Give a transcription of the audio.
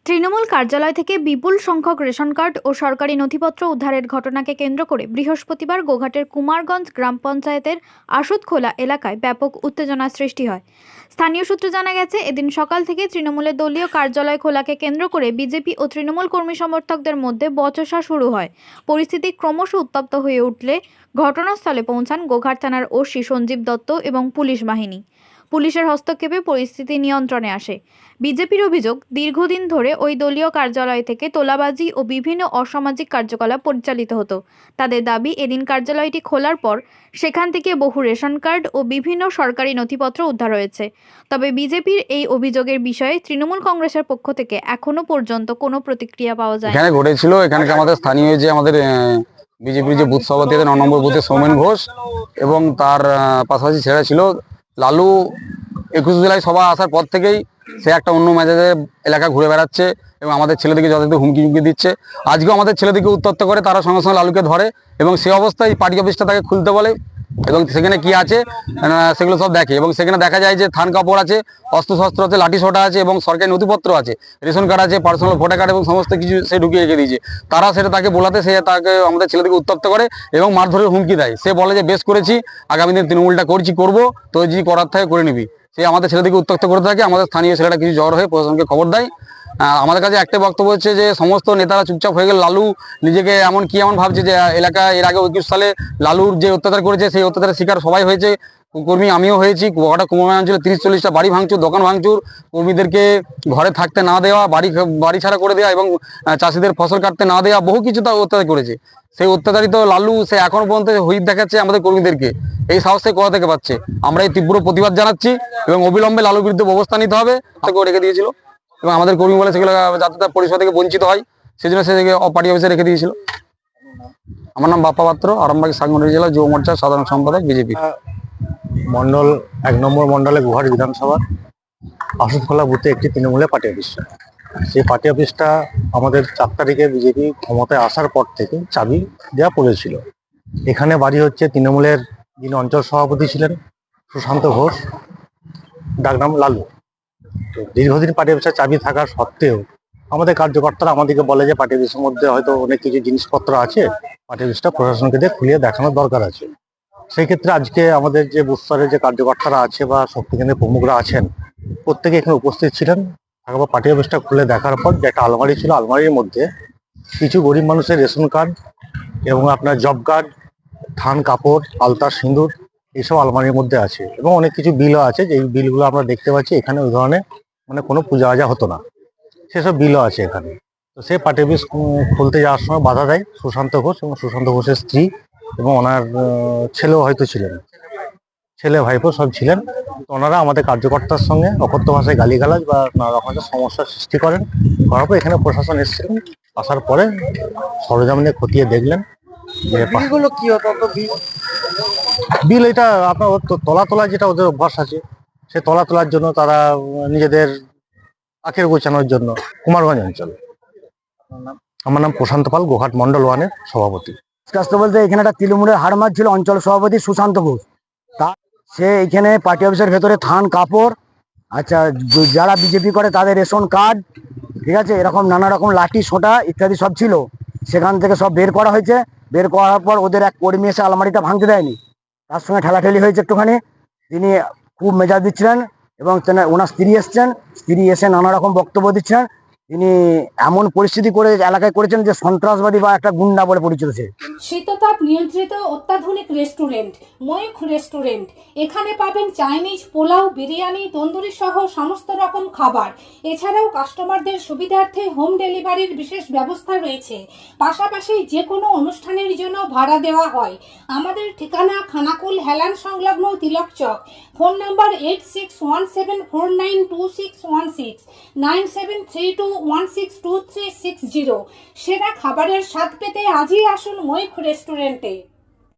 তৃণমূল কার্যালয় থেকে বিপুল সংখ্যক রেশন কার্ড ও সরকারি নথিপত্র উদ্ধারের ঘটনাকে কেন্দ্র করে বৃহস্পতিবার গোঘাটের কুমারগঞ্জ গ্রাম পঞ্চায়েতের আশুতখোলা এলাকায় ব্যাপক উত্তেজনার সৃষ্টি হয়। স্থানীয় সূত্রে জানা গেছে, এদিন সকাল থেকে তৃণমূলের দলীয় কার্যালয় খোলাকে কেন্দ্র করে বিজেপি ও তৃণমূল কর্মী সমর্থকদের মধ্যে বচসা শুরু হয়। পরিস্থিতি ক্রমশ উত্তপ্ত হয়ে উঠলে ঘটনাস্থলে পৌঁছান গোঘাট থানার ওসি সঞ্জীব দত্ত এবং পুলিশ বাহিনী। পুলিশের হস্তক্ষেপে পরিস্থিতি নিয়ন্ত্রণে আসে। বিজেপির অভিযোগ, দীর্ঘদিন ধরে ওই দলীয় কার্যালয় থেকে তোলাবাজি ও বিভিন্ন অসামাজিক কার্যকলাপ পরিচালিত হতো। তাদের দাবি, এদিন কার্যালয়টি খোলার পর সেখান থেকে বহু রেশন কার্ড ও বিভিন্ন সরকারি নথিপত্র উদ্ধার হয়েছে। তবে বিজেপির এই অভিযোগের বিষয়ে তৃণমূল কংগ্রেসের পক্ষ থেকে এখনো পর্যন্ত কোনো প্রতিক্রিয়া পাওয়া যায়। এখানে ঘটেছিল, এখানে আমাদের স্থানীয় যে আমাদের বিজেপির যে বুথ সভাপতি 9 নম্বর বুথে সৌমেন ঘোষ এবং তার পাশাপাশি ছেড়া ছিল লালু। 21 জুলাই সভা আসার পর থেকেই সে একটা অন্য মেজাজে এলাকা ঘুরে বেড়াচ্ছে এবং আমাদের ছেলেদেরকে যথাযথ হুমকি দিচ্ছে। আজকেও আমাদের ছেলেদেরকে উত্তপ্ত করে, তারা সঙ্গে সঙ্গে লালুকে ধরে এবং সে অবস্থায় পার্টি অফিসটা তাকে খুলতে বলে এবং সেখানে কি আছে সেগুলো সব দেখে এবং সেখানে দেখা যায় যে থান কাপড় আছে, অস্ত্রশস্ত্র আছে, লাঠি সোটা আছে এবং সরকারি নথিপত্র আছে, রেশন কার্ড আছে, পার্সোনাল ভোটার কার্ড এবং সমস্ত কিছু সে ঢুকিয়ে রেখে দিয়েছে। তারা সেটা তাকে বলাতে সে তাকে আমাদের ছেলেদেরকে উত্তপ্ত করে এবং মারধরের হুমকি দেয়। সে বলে যে বেশ করেছি, আগামী দিন তৃণমূলটা করবো, তো যদি করার থাকে করে নিবি। সে আমাদের ছেলেদেরকে উত্তপ্ত করে থাকে। আমাদের স্থানীয় ছেলেটা কিছু জ্বর হয়ে প্রশাসনকে খবর দেয়। আমাদের কাছে একটা বক্তব্য হচ্ছে যে সমস্ত নেতারা চুপচাপ হয়ে গেল। লালু নিজেকে এমন ভাবছে যে এলাকা এর আগে 21 সালে লালুর যে অত্যাচার করেছে সেই অত্যাচারের শিকার সবাই হয়েছে, কর্মী আমিও হয়েছি। গোটা কুমারগঞ্জ অঞ্চলে 30-40টা বাড়ি ভাঙচুর, দোকান ভাঙচুর, কর্মীদেরকে ঘরে থাকতে না দেওয়া, বাড়ি ছাড়া করে দেওয়া এবং চাষিদের ফসল কাটতে না দেওয়া, বহু কিছু তা অত্যাচার করেছে। সেই অত্যাচারিত লালু সে এখনো পর্যন্ত হুইপ দেখাচ্ছে আমাদের কর্মীদেরকে। এই সাহস সে কোথা থেকে পাচ্ছে? আমরা এই তীব্র প্রতিবাদ জানাচ্ছি এবং অবিলম্বে লালুর বিরুদ্ধে ব্যবস্থা নিতে হবে। তাকেও রেখে দিয়েছিল এবং আমাদের কর্মী বলে সেগুলো যাতে পরিষেবা থেকে বঞ্চিত হয় সেজন্য সে পার্টি অফিসে রেখে দিয়েছিল। আমার নাম বাপ্পা পাত্র, আরামবাগ সাংগঠনিক জেলা যুব মোর্চার সাধারণ সম্পাদক বিজেপি। মন্ডল 1 নম্বর মন্ডলে গোঘাট বিধানসভা আশুতখোলা বুথে একটি তৃণমূলের পার্টি অফিস। সেই পার্টি অফিসটা আমাদের 4 তারিখে বিজেপি ক্ষমতায় আসার পর থেকে চাবি দেওয়া পড়েছিল। এখানে বাড়ি হচ্ছে তৃণমূলের যিনি অঞ্চল সভাপতি ছিলেন সুশান্ত ঘোষ, ডাকনাম লালু। তো দীর্ঘদিন পার্টি অফিসের চাবি থাকা সত্ত্বেও আমাদের কার্যকর্তারা আমাদেরকে বলে যে পার্টি অফিসের মধ্যে হয়তো অনেক কিছু জিনিসপত্র আছে, পার্টি অফিসটা প্রশাসনকে দিয়ে খুলিয়ে দেখানোর দরকার আছে। সেই ক্ষেত্রে আজকে আমাদের যে বুথ স্তরের যে কার্যকর্তারা আছে বা শক্তিকেন্দ্রের প্রমুখরা আছেন, প্রত্যেকে এখানে উপস্থিত ছিলেন। তারপর পার্টি অফিসটা খুলে দেখার পর যে একটা আলমারি ছিল, আলমারির মধ্যে কিছু গরিব মানুষের রেশন কার্ড এবং আপনার জব কার্ড, থান কাপড়, আলতা, সিঁদুর এইসব আলমারির মধ্যে আছে এবং অনেক কিছু বিলও আছে। যে বিলগুলো আমরা দেখতে পাচ্ছি এখানে ওই ধরনের কোনো পূজা আজা হতো না, সেসব বিলও আছে এখানে। তো সে পার্টি অফিস খুলতে যাওয়ার সময় বাধা দেয় সুশান্ত ঘোষ এবং সুশান্ত ঘোষের স্ত্রী এবং ওনার ছেলেও হয়তো ছিলেন, ছেলে ভাইপো সব ছিলেন। তো ওনারা আমাদের কার্যকর্তার সঙ্গে অকথ্য ভাষায় গালিগালাজ বা নানা রকমের সমস্যার সৃষ্টি করেন। করার পর এখানে প্রশাসন এসেছিলেন, আসার পরে সরঞ্জাম নিয়ে খতিয়ে দেখলেন যে বিলগুলো কি হতো। বিল এটা আপনার তোলা যেটা ওদের অভ্যাস আছে, সে তোলার জন্য তারা নিজেদের আখের গোছানোর জন্য। কুমারগঞ্জ অঞ্চল। আমার নাম প্রশান্ত পাল, গোঘাট মন্ডল 1-এর সভাপতি। বলতে এখানে একটা তৃণমূলের হাড়মার ছিল অঞ্চল সভাপতি সুশান্ত ঘোষ। তা সে এখানে পার্টি অফিসের ভেতরে থান কাপড়, আচ্ছা যারা বিজেপি করে তাদের রেশন কার্ড, ঠিক আছে, এরকম নানা রকম লাঠি সোটা ইত্যাদি সব ছিল। সেখান থেকে সব বের করা হয়েছে। বের করার পর ওদের এক কর্মী এসে আলমারিটা ভাঙতে দেয়নি, তার সঙ্গে ঠেলাঠেলি হয়েছে একটুখানি। তিনি খুব মেজাজ দিচ্ছিলেন এবং ওনার স্ত্রী এসছেন, স্ত্রী এসে নানা রকম বক্তব্য দিচ্ছেন। তিনি এমন পরিস্থিতি করে এলাকায় করেছেন যে সন্ত্রাসবাদী বা একটা গুন্ডা বলে পরিচিত। সে শীততাপ নিয়ন্ত্রিত অত্যাধুনিক রেস্টুরেন্ট ময়ূখ রেস্টুরেন্ট। এখানে পাবেন চাইনিজ, পোলাও, বিরিয়ানি, তন্দুরি সহ সমস্ত রকম খাবার। এছাড়াও কাস্টমারদের সুবিধার্থে হোম ডেলিভারির বিশেষ ব্যবস্থা রয়েছে। পাশাপাশি যে কোনো অনুষ্ঠানের জন্য ভাড়া দেওয়া হয়। আমাদের ঠিকানা খানাকুল হেলান সংলগ্ন তিলক চক। Phone number 8617492616 9732162360। সেরা খাবারের স্বাদ পেতে আজই আসুন ময়ূখ রেস্টুরেন্টে।